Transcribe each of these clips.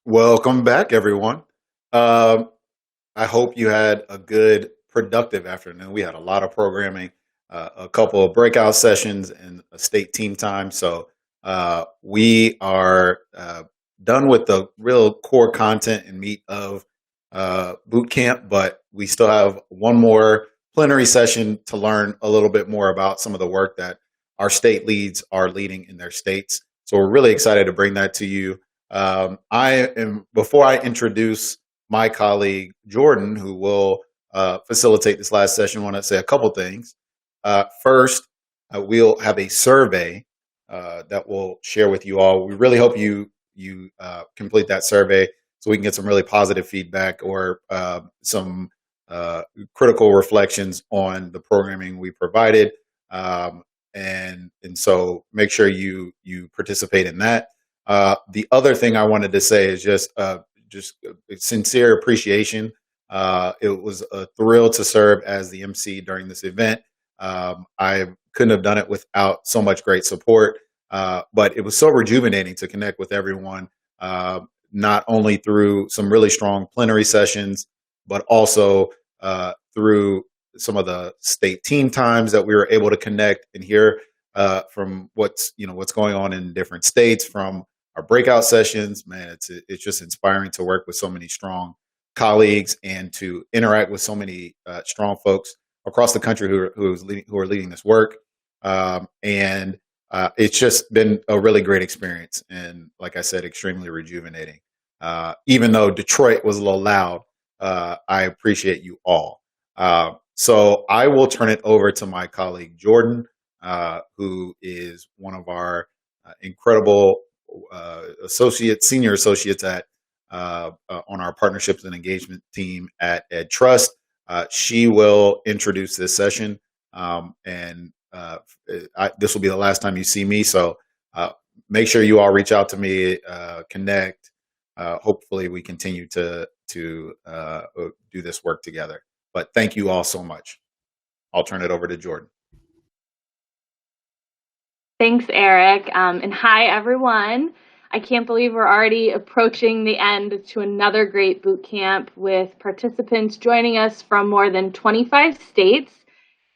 Welcome back, everyone. Um, I hope you had a good, productive afternoon. We had a lot of programming, a couple of breakout sessions, and a state team time. So we are done with the real core content and meat of boot camp, but we still have one more plenary session to learn a little bit more about some of the work that our state leads are leading in their states. So we're really excited to bring that to you. Before I introduce my colleague Jordan, who will facilitate this last session, I want to say a couple things. First, we'll have a survey that we'll share with you all. We really hope you complete that survey so we can get some really positive feedback or some critical reflections on the programming we provided. And so make sure you participate in that. The other thing I wanted to say is just sincere appreciation. It was a thrill to serve as the MC during this event. I couldn't have done it without so much great support, but it was so rejuvenating to connect with everyone, not only through some really strong plenary sessions, but also through some of the state team times that we were able to connect and hear from what's going on in different states, from our breakout sessions. Man, it's just inspiring to work with so many strong colleagues and to interact with so many strong folks across the country who are leading this work. And it's just been a really great experience, and like I said, extremely rejuvenating. Even though Detroit was a little loud, I appreciate you all. So I will turn it over to my colleague Jordan, who is one of our incredible senior associates at on our partnerships and engagement team at EdTrust. She will introduce this session, and this will be the last time you see me. So make sure you all reach out to me, connect. Hopefully, we continue to do this work together. But thank you all so much. I'll turn it over to Jordan. Thanks, Eric. And hi, everyone. I can't believe we're already approaching the end to another great boot camp with participants joining us from more than 25 states.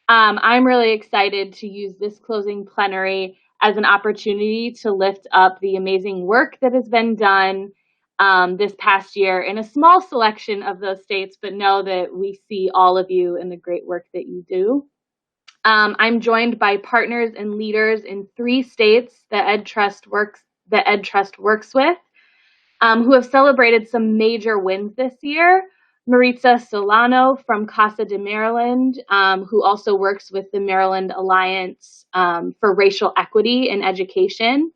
I'm really excited to use this closing plenary as an opportunity to lift up the amazing work that has been done this past year in a small selection of those states, but know that we see all of you in the great work that you do. I'm joined by partners and leaders in 3 states that EdTrust works with, who have celebrated some major wins this year. Maritza Solano from Casa de Maryland, who also works with the Maryland Alliance for Racial Equity in Education,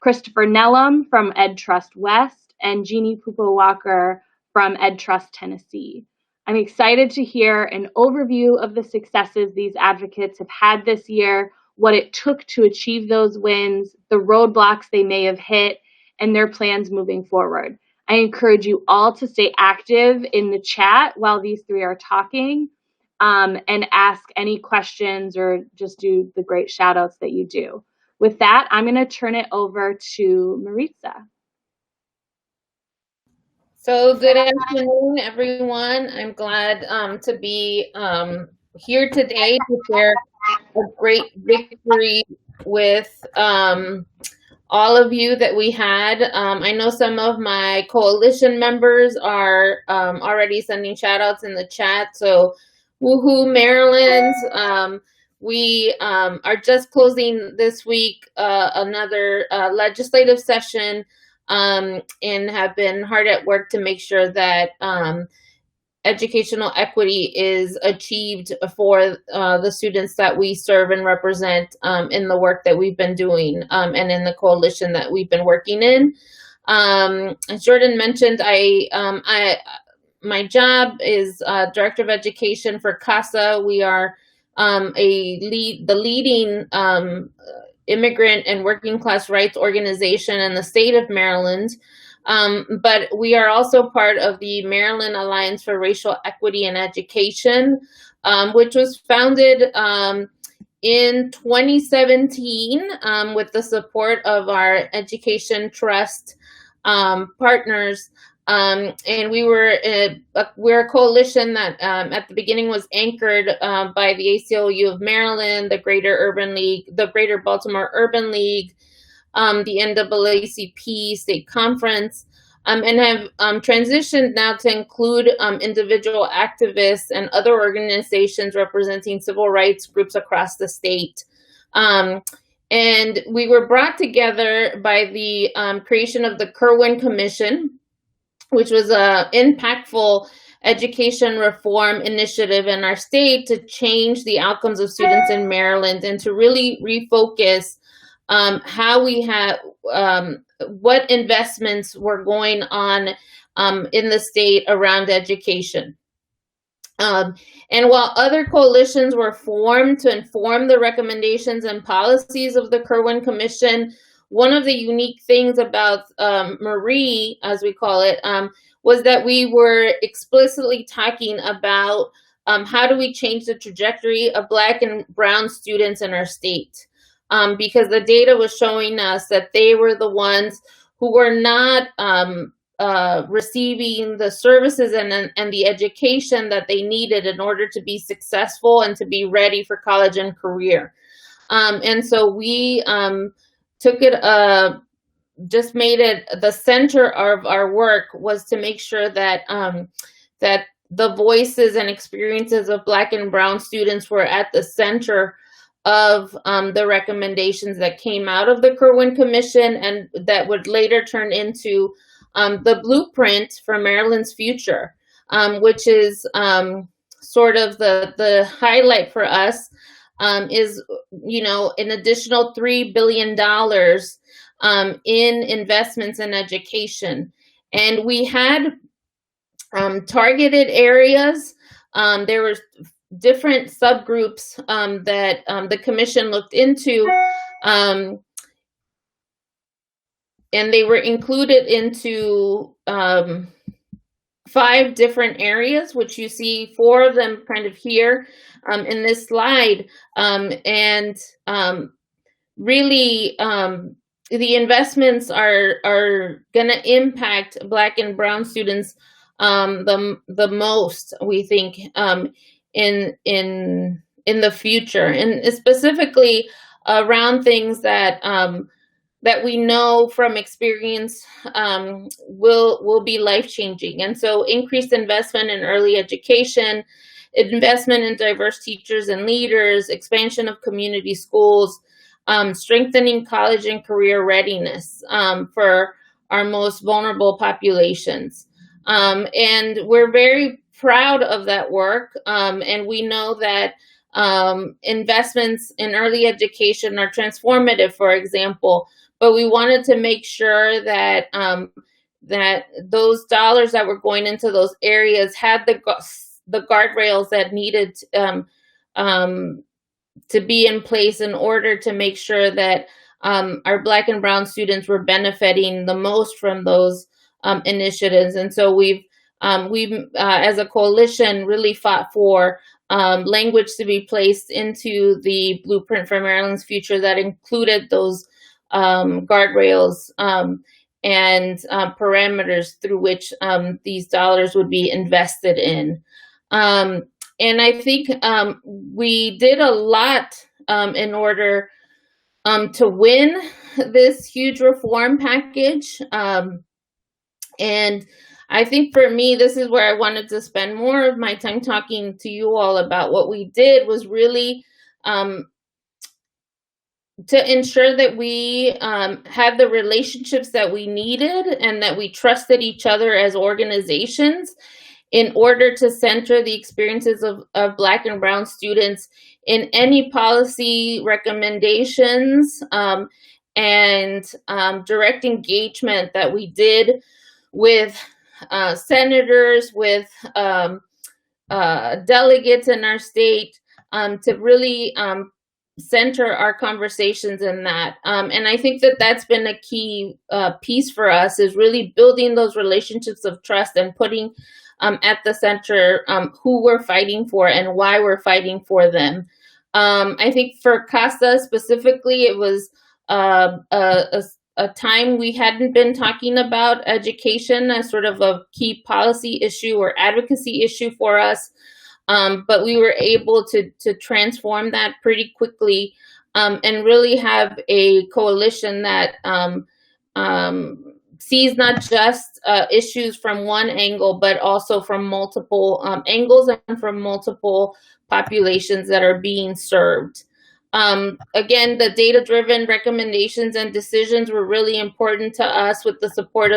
Christopher Nellum from EdTrust West, and Jeannie Pupo-Walker from EdTrust Tennessee. I'm excited to hear an overview of the successes these advocates have had this year, what it took to achieve those wins, the roadblocks they may have hit, and their plans moving forward. I encourage you all to stay active in the chat while these 3 are talking, and ask any questions or just do the great shout outs that you do. With that, I'm going to turn it over to Maritza. So good afternoon, everyone. I'm glad to be here today to share a great victory with all of you that we had. I know some of my coalition members are already sending shout outs in the chat. So woohoo, Maryland. We are just closing this week another legislative session, and have been hard at work to make sure that educational equity is achieved for the students that we serve and represent in the work that we've been doing and in the coalition that we've been working in. As Jordan mentioned, my job is Director of Education for CASA. We are the leading immigrant and working class rights organization in the state of Maryland. But we are also part of the Maryland Alliance for Racial Equity in Education, which was founded in 2017 with the support of our education trust partners. And we're a coalition that at the beginning was anchored by the ACLU of Maryland, the Greater Baltimore Urban League, the NAACP State Conference, and have transitioned now to include individual activists and other organizations representing civil rights groups across the state. And we were brought together by the creation of the Kirwan Commission, which was an impactful education reform initiative in our state to change the outcomes of students in Maryland and to really refocus how we have, what investments were going on in the state around education. And while other coalitions were formed to inform the recommendations and policies of the Kirwan Commission, one of the unique things about Marie, as we call it, was that we were explicitly talking about how do we change the trajectory of Black and Brown students in our state. Because the data was showing us that they were the ones who were not receiving the services and the education that they needed in order to be successful and to be ready for college and career. And so we took it, just made it the center of our work was to make sure that that the voices and experiences of Black and Brown students were at the center of the recommendations that came out of the Kirwan Commission and that would later turn into the blueprint for Maryland's future, which is sort of the highlight for us, is, you know, an additional $3 billion in investments in education. And we had targeted areas. There were different subgroups that the commission looked into, and they were included into 5 different areas, which you see 4 of them kind of here in this slide. And really, the investments are going to impact Black and Brown students the most, we think, in the future, and specifically around things that that we know from experience will be life-changing. And so increased investment in early education, investment in diverse teachers and leaders, expansion of community schools, strengthening college and career readiness for our most vulnerable populations. And we're very proud of that work. And we know that investments in early education are transformative, for example, but we wanted to make sure that that those dollars that were going into those areas had the guardrails that needed to be in place in order to make sure that our Black and Brown students were benefiting the most from those initiatives. And so we've as a coalition really fought for language to be placed into the blueprint for Maryland's future that included those guardrails and parameters through which these dollars would be invested in. And I think we did a lot in order to win this huge reform package. And I think for me, this is where I wanted to spend more of my time talking to you all about what we did was really to ensure that we had the relationships that we needed and that we trusted each other as organizations in order to center the experiences of Black and Brown students in any policy recommendations and direct engagement that we did with senators, with delegates in our state, to really center our conversations in that. And I think that that's been a key piece for us, is really building those relationships of trust and putting at the center who we're fighting for and why we're fighting for them. I think for CASA specifically, it was a a time we hadn't been talking about education as sort of a key policy issue or advocacy issue for us. But we were able to transform that pretty quickly, and really have a coalition that sees not just issues from one angle, but also from multiple angles and from multiple populations that are being served. Again, the data-driven recommendations and decisions were really important to us, with the support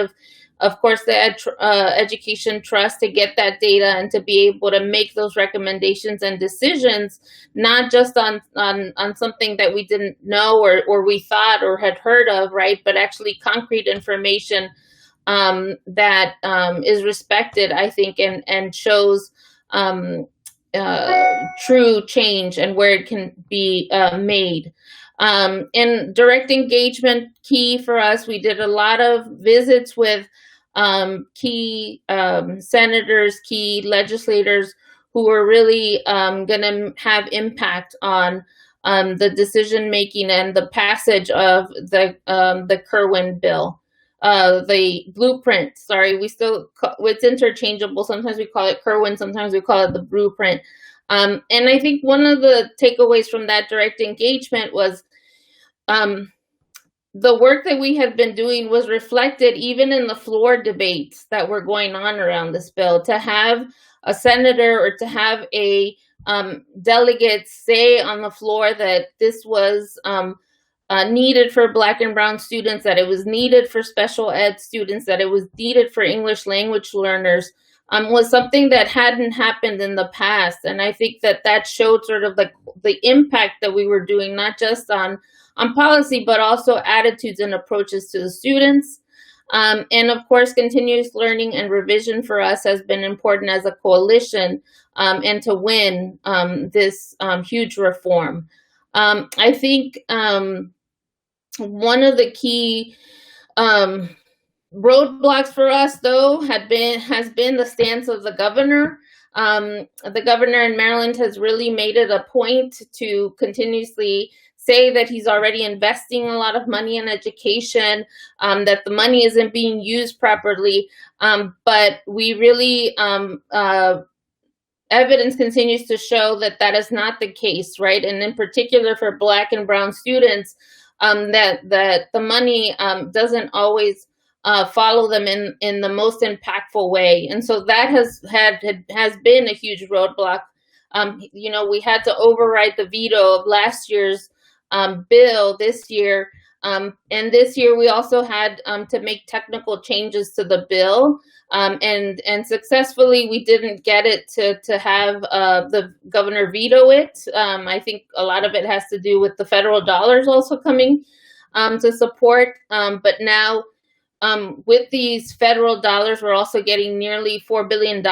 of course, the Education Trust, to get that data and to be able to make those recommendations and decisions, not just on something that we didn't know or we thought or had heard of, right? But actually concrete information that is respected, I think, and shows true change and where it can be made. And direct engagement, key for us. We did a lot of visits with key senators, key legislators who were really going to have impact on the decision making and the passage of the Kerwin bill. The blueprint, sorry, it's interchangeable. Sometimes we call it Kerwin, sometimes we call it the blueprint. And I think one of the takeaways from that direct engagement was the work that we had been doing was reflected even in the floor debates that were going on around this bill. To have a senator or to have a delegate say on the floor that this was needed for Black and Brown students, that it was needed for special ed students, that it was needed for English language learners, was something that hadn't happened in the past. And I think that showed sort of the impact that we were doing, not just on policy, but also attitudes and approaches to the students. And of course, continuous learning and revision for us has been important as a coalition, and to win this huge reform. I think one of the key roadblocks for us, though, has been the stance of the governor. The governor in Maryland has really made it a point to continuously say that he's already investing a lot of money in education, that the money isn't being used properly. But we really, evidence continues to show that is not the case, right? And in particular for Black and Brown students, that the money doesn't always follow them in the most impactful way. And so that has been a huge roadblock. We had to override the veto of last year's bill this year. And this year we also had to make technical changes to the bill. And successfully, we didn't get it to have the governor veto it. I think a lot of it has to do with the federal dollars also coming to support. But now, with these federal dollars, we're also getting nearly $4 billion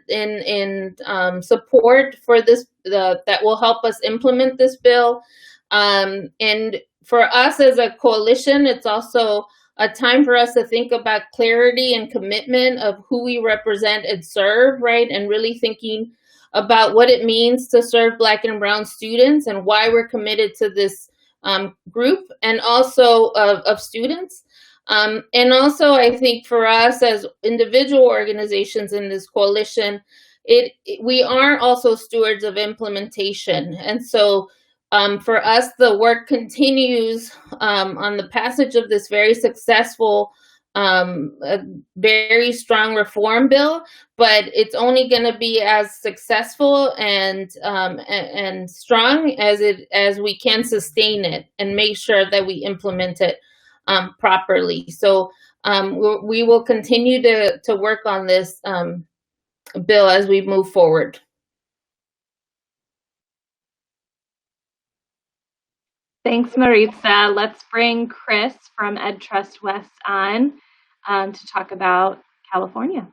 in support for this that will help us implement this bill. And for us as a coalition, it's also a time for us to think about clarity and commitment of who we represent and serve, right? And really thinking about what it means to serve Black and Brown students and why we're committed to this group and also of students. And also, I think for us as individual organizations in this coalition, we are also stewards of implementation. And so for us, the work continues on the passage of this very successful, very strong reform bill, but it's only going to be as successful and strong as we can sustain it and make sure that we implement it properly. So we will continue to work on this bill as we move forward. Thanks, Maritza. Let's bring Chris from Ed Trust West on to talk about California.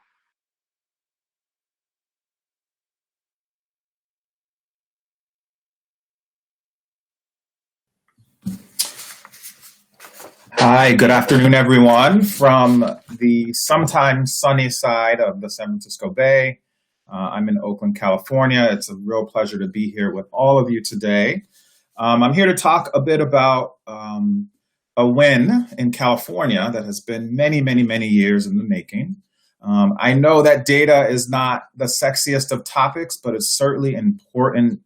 Hi, good afternoon, everyone, from the sometimes sunny side of the San Francisco Bay. I'm in Oakland, California. It's a real pleasure to be here with all of you today. I'm here to talk a bit about a win in California that has been many, many, many years in the making. I know that data is not the sexiest of topics, but it's certainly important,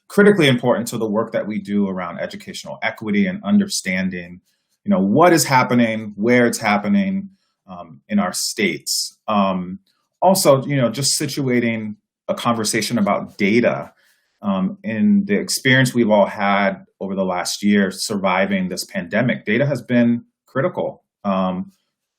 critically important to the work that we do around educational equity and understanding, what is happening, where it's happening in our states. Also, just situating a conversation about data in the experience we've all had over the last year surviving this pandemic. Data has been critical.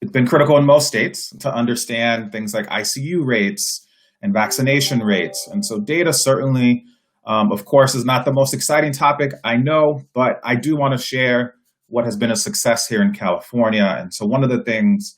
It's been critical in most states to understand things like ICU rates and vaccination rates. And so data certainly, of course, is not the most exciting topic, I know, but I do want to share what has been a success here in California. And so one of the things,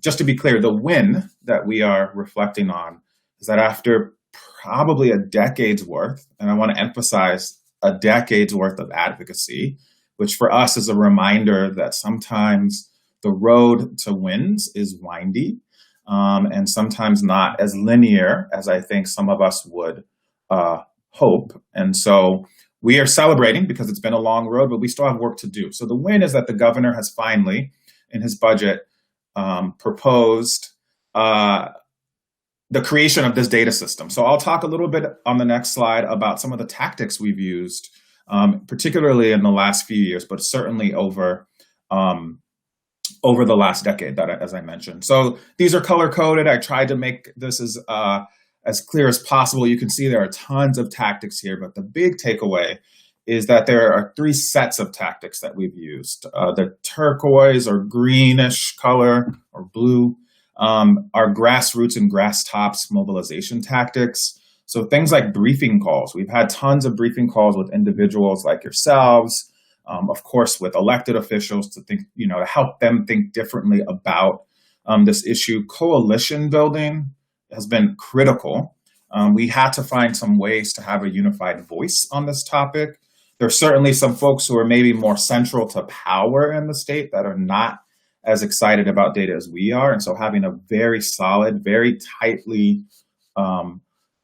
just to be clear, the win that we are reflecting on is that after probably a decade's worth, and I want to emphasize a decade's worth of advocacy, which for us is a reminder that sometimes the road to wins is windy and sometimes not as linear as I think some of us would hope. And so we are celebrating because it's been a long road, but we still have work to do. So the win is that the governor has finally, in his budget, proposed the creation of this data system. So I'll talk a little bit on the next slide about some of the tactics we've used, particularly in the last few years, but certainly over the last decade, as I mentioned. So these are color-coded. I tried to make this as clear as possible. You can see there are tons of tactics here, but the big takeaway is that there are 3 sets of tactics that we've used. The turquoise or greenish color or blue are grassroots and grass tops mobilization tactics. So things like briefing calls. We've had tons of briefing calls with individuals like yourselves, of course, with elected officials to think, to help them think differently about this issue. Coalition building has been critical. We had to find some ways to have a unified voice on this topic. There's certainly some folks who are maybe more central to power in the state that are not as excited about data as we are. And so having a very solid, very tightly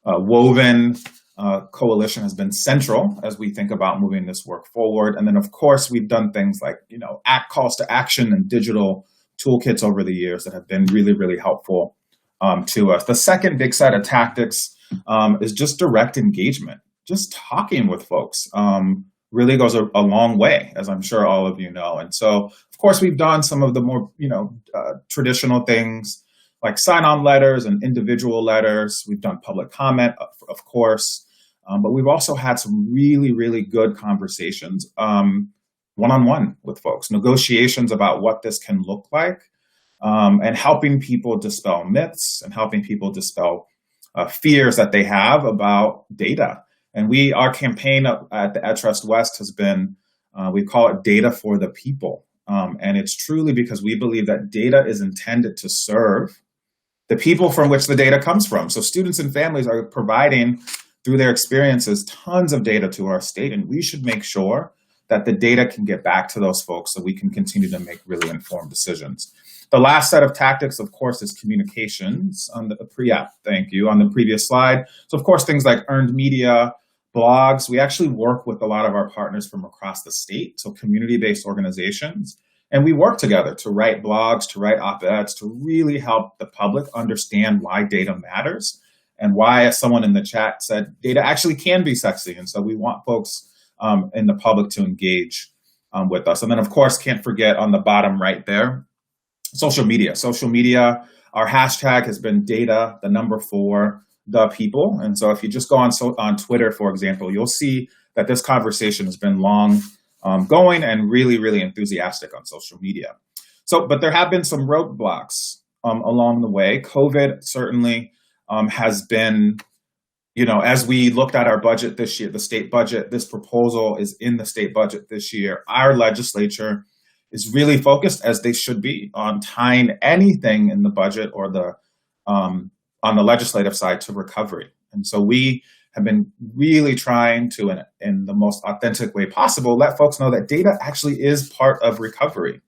woven coalition has been central as we think about moving this work forward. And then, of course, we've done things like, calls to action and digital toolkits over the years that have been really, really helpful to us. The second big set of tactics is just direct engagement. Just talking with folks really goes a long way, as I'm sure all of you know. And so, of course, we've done some of the more, traditional things like sign-on letters and individual letters. We've done public comment, of course, but we've also had some really, really good conversations one-on-one with folks, negotiations about what this can look like, and helping people dispel myths and helping people dispel fears that they have about data. And our campaign at the EdTrust West has been, we call it Data for the People. And it's truly because we believe that data is intended to serve the people from which the data comes from. So students and families are providing, through their experiences, tons of data to our state, and we should make sure that the data can get back to those folks so we can continue to make really informed decisions. The last set of tactics, of course, is communications on the on the previous slide. So, of course, things like earned media, blogs. We actually work with a lot of our partners from across the state, so community-based organizations. And we work together to write blogs, to write op-eds, to really help the public understand why data matters and why, as someone in the chat said, data actually can be sexy. And so we want folks in the public to engage with us. And then, of course, can't forget on the bottom right there, social media. Social media, our hashtag has been data, the number 4, the people. And so if you just go on Twitter, for example, you'll see that this conversation has been long going and really, really enthusiastic on social media. So, but there have been some roadblocks along the way. COVID certainly has been, as we looked at our budget this year, the state budget, this proposal is in the state budget this year. Our legislature is really focused, as they should be, on tying anything in the budget or on the legislative side to recovery. And so we have been really trying to, in the most authentic way possible, let folks know that data actually is part of recovery.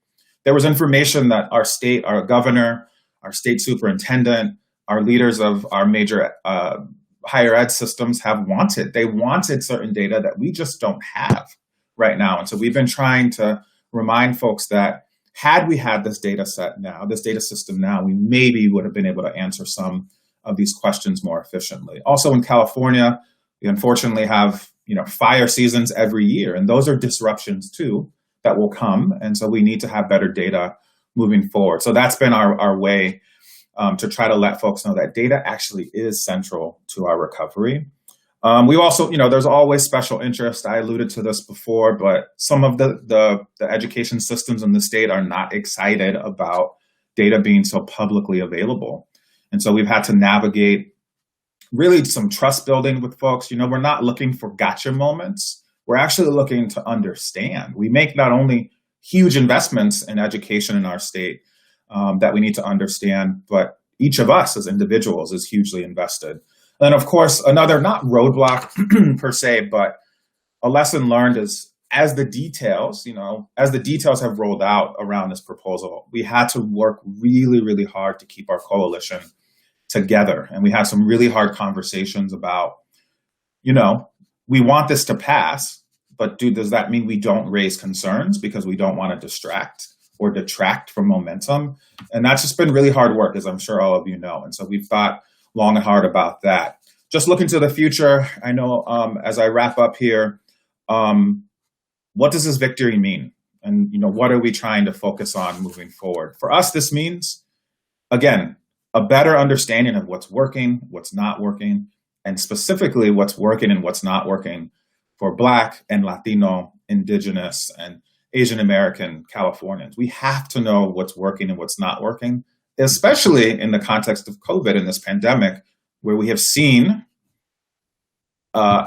There was information that our state, our governor, our state superintendent, our leaders of our major higher ed systems have wanted. They wanted certain data that we just don't have right now. And so we've been trying to remind folks that had we had this data system now, we maybe would have been able to answer some of these questions more efficiently. Also in California, we unfortunately have, fire seasons every year, and those are disruptions too that will come. And so we need to have better data moving forward. So that's been our way to try to let folks know that data actually is central to our recovery. We also, there's always special interest. I alluded to this before, but some of the education systems in the state are not excited about data being so publicly available. And so we've had to navigate really some trust building with folks. We're not looking for gotcha moments. We're actually looking to understand. We make not only huge investments in education in our state that we need to understand, but each of us as individuals is hugely invested. And of course, another, not roadblock per se, but a lesson learned is as the details have rolled out around this proposal, we had to work really, really hard to keep our coalition together. And we had some really hard conversations about, we want this to pass, but does that mean we don't raise concerns because we don't want to distract or detract from momentum? And that's just been really hard work, as I'm sure all of you know. And so we've thought long and hard about that. Just looking to the future, I know as I wrap up here, what does this victory mean? And what are we trying to focus on moving forward? For us, this means, again, a better understanding of what's working, what's not working, and specifically what's working and what's not working for Black and Latino, Indigenous, and Asian American Californians. We have to know what's working and what's not working, especially in the context of COVID and this pandemic, where we have seen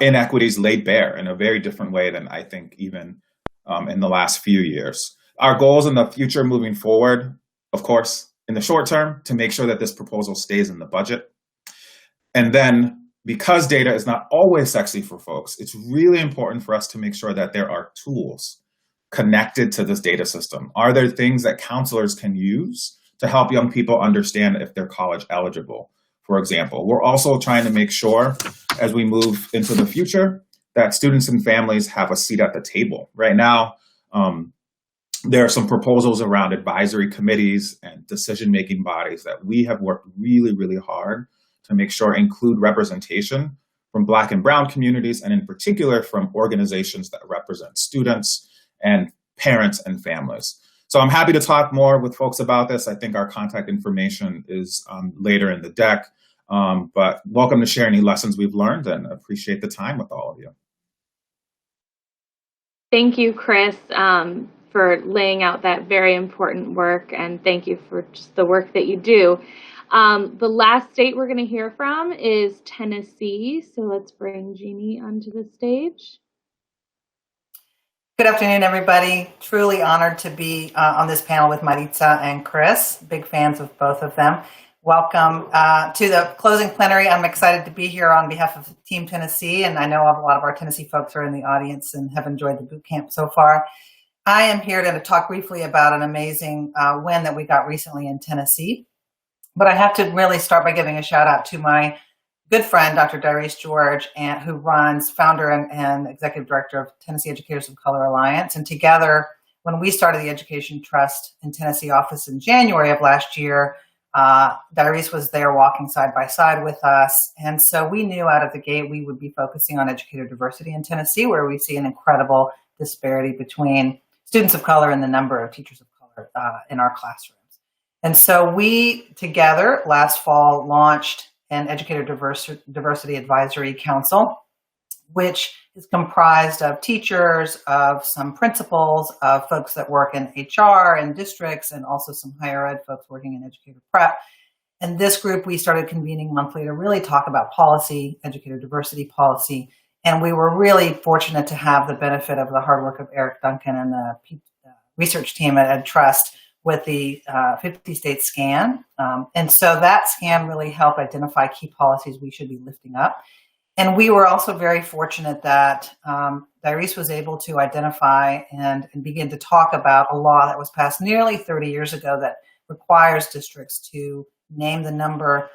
inequities laid bare in a very different way than I think even in the last few years. Our goals in the future moving forward, of course, in the short term, to make sure that this proposal stays in the budget. And then, because data is not always sexy for folks, it's really important for us to make sure that there are tools connected to this data system. Are there things that counselors can use to help young people understand if they're college eligible, for example? We're also trying to make sure, as we move into the future, that students and families have a seat at the table. Right now, there are some proposals around advisory committees and decision-making bodies that we have worked really, really hard to make sure include representation from Black and Brown communities, and in particular from organizations that represent students and parents and families. So I'm happy to talk more with folks about this. I think our contact information is later in the deck, but welcome to share any lessons we've learned, and appreciate the time with all of you. Thank you, Chris, for laying out that very important work, and thank you for just the work that you do. The last state we're going to hear from is Tennessee, so let's bring Jeannie onto the stage. Good afternoon, everybody. Truly honored to be on this panel with Maritza and Chris. Big fans of both of them. Welcome to the closing plenary. I'm excited to be here on behalf of Team Tennessee, and I know a lot of our Tennessee folks are in the audience and have enjoyed the boot camp so far. I am here to talk briefly about an amazing win that we got recently in Tennessee. But I have to really start by giving a shout out to my good friend, Dr. Dyrese George, who runs, founder and executive director of Tennessee Educators of Color Alliance. And together, when we started the Education Trust in Tennessee office in January of last year, Dyrese was there walking side by side with us. And so we knew out of the gate we would be focusing on educator diversity in Tennessee, where we see an incredible disparity between students of color and the number of teachers of color in our classrooms. And so we together last fall launched an Educator Diversity Advisory Council, which is comprised of teachers, of some principals, of folks that work in HR and districts, and also some higher ed folks working in educator prep. And this group, we started convening monthly to really talk about policy, educator diversity policy. And we were really fortunate to have the benefit of the hard work of Eric Duncan and the research team at Ed Trust with the 50-state scan. And so that scan really helped identify key policies we should be lifting up. And we were also very fortunate that Dyrese was able to identify and begin to talk about a law that was passed nearly 30 years ago that requires districts to name the number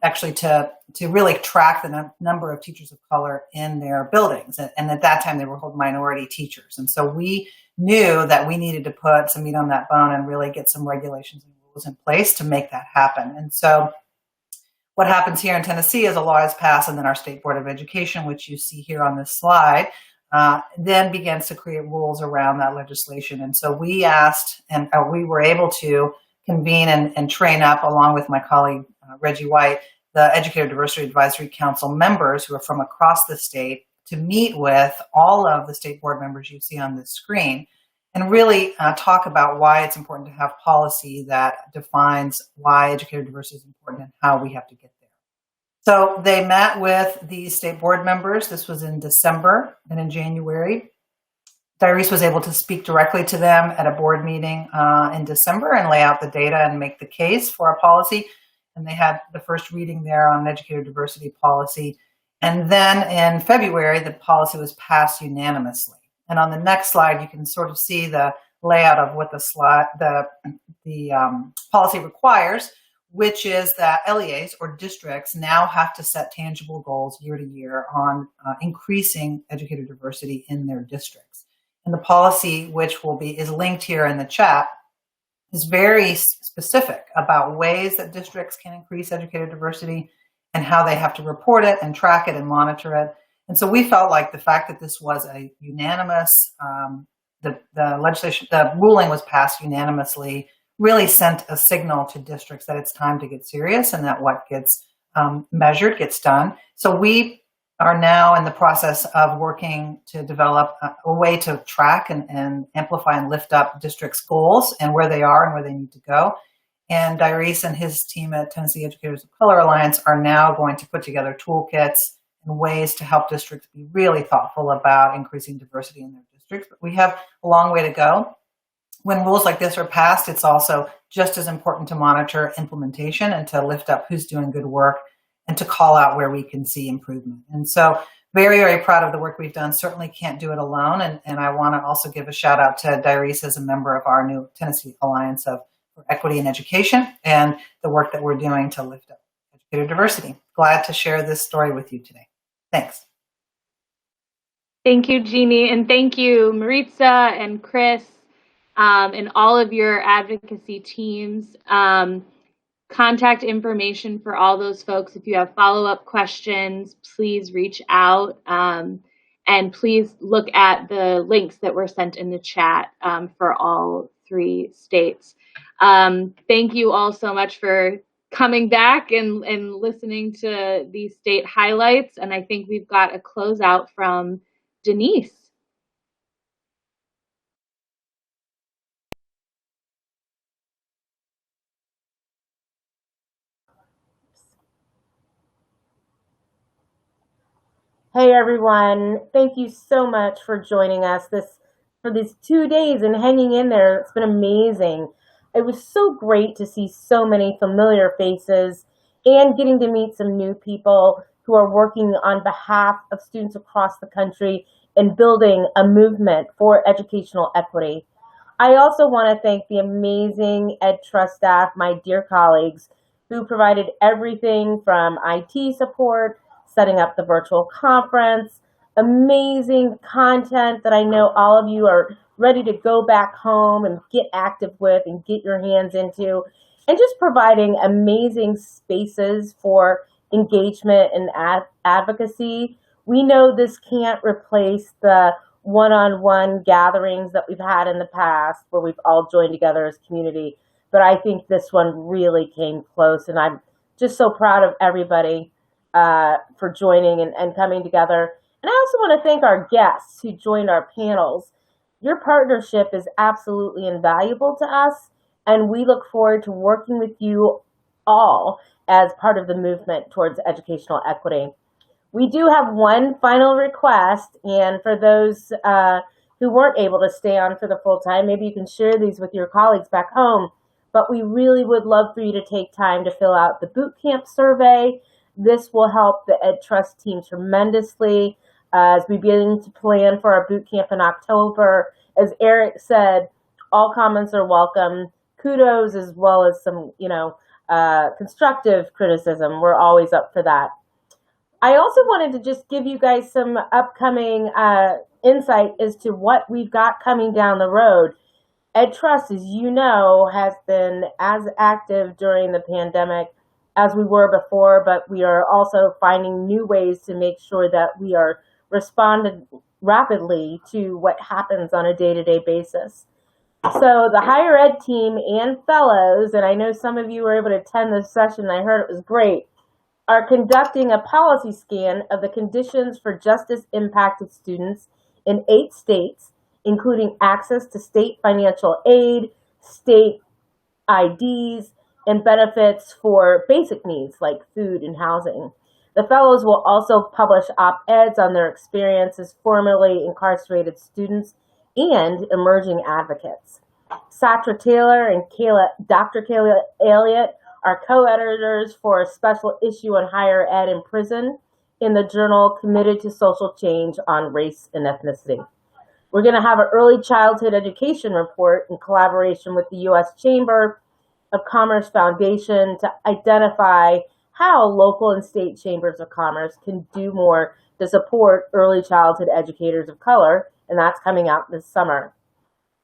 actually to really track the number of teachers of color in their buildings. And at that time, they were called minority teachers. And so we knew that we needed to put some meat on that bone and really get some regulations and rules in place to make that happen. And so what happens here in Tennessee is a law is passed, and then our State Board of Education, which you see here on this slide, then begins to create rules around that legislation. And so we asked, and we were able to convene and train up, along with my colleague, Reggie White, the Educator Diversity Advisory Council members who are from across the state to meet with all of the state board members you see on this screen and really talk about why it's important to have policy that defines why educator diversity is important and how we have to get there. So they met with the state board members. This was in December, and in January, Dyrese was able to speak directly to them at a board meeting in December and lay out the data and make the case for a policy. And they had the first reading there on educator diversity policy. And then in February, the policy was passed unanimously. And on the next slide, you can sort of see the layout of what the policy requires, which is that LEAs or districts now have to set tangible goals year to year on increasing educator diversity in their districts. And the policy, which is linked here in the chat, is very specific about ways that districts can increase educator diversity and how they have to report it and track it and monitor it. And so we felt like the fact that this was a unanimous, the ruling was passed unanimously, really sent a signal to districts that it's time to get serious and that what gets measured gets done. So we are now in the process of working to develop a way to track and amplify and lift up districts' goals and where they are and where they need to go. And Dyrese and his team at Tennessee Educators of Color Alliance are now going to put together toolkits and ways to help districts be really thoughtful about increasing diversity in their districts. But we have a long way to go. When rules like this are passed, it's also just as important to monitor implementation and to lift up who's doing good work and to call out where we can see improvement. And so very, very proud of the work we've done. Certainly can't do it alone. And I want to also give a shout out to Dyrese as a member of our new Tennessee Alliance for Equity in Education and the work that we're doing to lift up educator diversity. Glad to share this story with you today. Thanks. Thank you, Jeannie. And thank you, Maritza and Chris, and all of your advocacy teams. Contact information for all those folks. If you have follow-up questions, please reach out. And please look at the links that were sent in the chat for all 3 states. Thank you all so much for coming back and listening to these state highlights. And I think we've got a closeout from Denise. Hey everyone, thank you so much for joining us for these 2 days and hanging in there. It's been amazing. It was so great to see so many familiar faces and getting to meet some new people who are working on behalf of students across the country and building a movement for educational equity. I also want to thank the amazing Ed Trust staff, my dear colleagues, who provided everything from IT support, setting up the virtual conference, amazing content that I know all of you are ready to go back home and get active with and get your hands into, and just providing amazing spaces for engagement and advocacy. We know this can't replace the one-on-one gatherings that we've had in the past where we've all joined together as community, but I think this one really came close, and I'm just so proud of everybody for joining and coming together. And I also want to thank our guests who joined our panels. Your partnership is absolutely invaluable to us, and we look forward to working with you all as part of the movement towards educational equity. We do have one final request, and for those who weren't able to stay on for the full time, maybe you can share these with your colleagues back home, but we really would love for you to take time to fill out the Bootcamp survey. This will help the Ed Trust team tremendously as we begin to plan for our boot camp in October. As Eric said, all comments are welcome. Kudos as well as some, constructive criticism. We're always up for that. I also wanted to just give you guys some upcoming insight as to what we've got coming down the road. Ed Trust, as you know, has been as active during the pandemic as we were before, but we are also finding new ways to make sure that we are responding rapidly to what happens on a day-to-day basis. So the higher ed team and fellows, and I know some of you were able to attend this session, I heard it was great, are conducting a policy scan of the conditions for justice-impacted students in 8 states, including access to state financial aid, state IDs, and benefits for basic needs like food and housing. The fellows will also publish op-eds on their experience as formerly incarcerated students and emerging advocates. Satra Taylor and Dr. Kayla Elliott are co-editors for a special issue on higher ed in prison in the journal Committed to Social Change on Race and Ethnicity. We're going to have an early childhood education report in collaboration with the U.S. Chamber of Commerce Foundation to identify how local and state chambers of commerce can do more to support early childhood educators of color, and that's coming out this summer.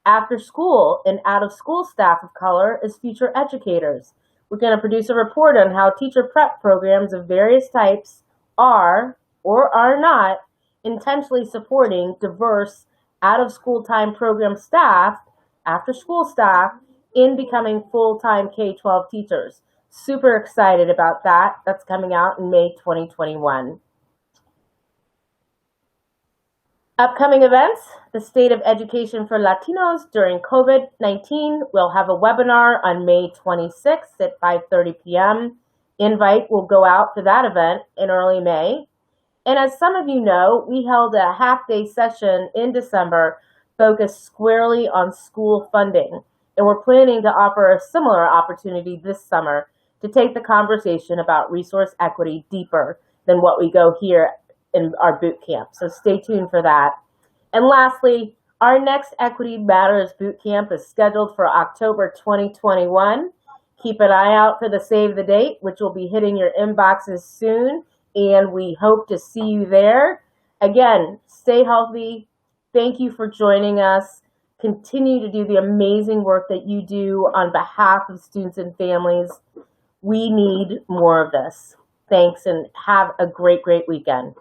After school and out of school staff of color as future educators. We're going to produce a report on how teacher prep programs of various types are or are not intentionally supporting diverse out of school time program staff, after school staff, in becoming full-time K-12 teachers. Super excited about that. That's coming out in May 2021. Upcoming events, the State of Education for Latinos during COVID-19. We'll have a webinar on May 26th at 5:30 p.m. Invite will go out for that event in early May. And as some of you know, we held a half-day session in December focused squarely on school funding. And we're planning to offer a similar opportunity this summer to take the conversation about resource equity deeper than what we go here in our boot camp. So stay tuned for that. And lastly, our next Equity Matters boot camp is scheduled for October 2021. Keep an eye out for the save the date, which will be hitting your inboxes soon. And we hope to see you there. Again, stay healthy. Thank you for joining us. Continue to do the amazing work that you do on behalf of students and families. We need more of this. Thanks, and have a great, great weekend.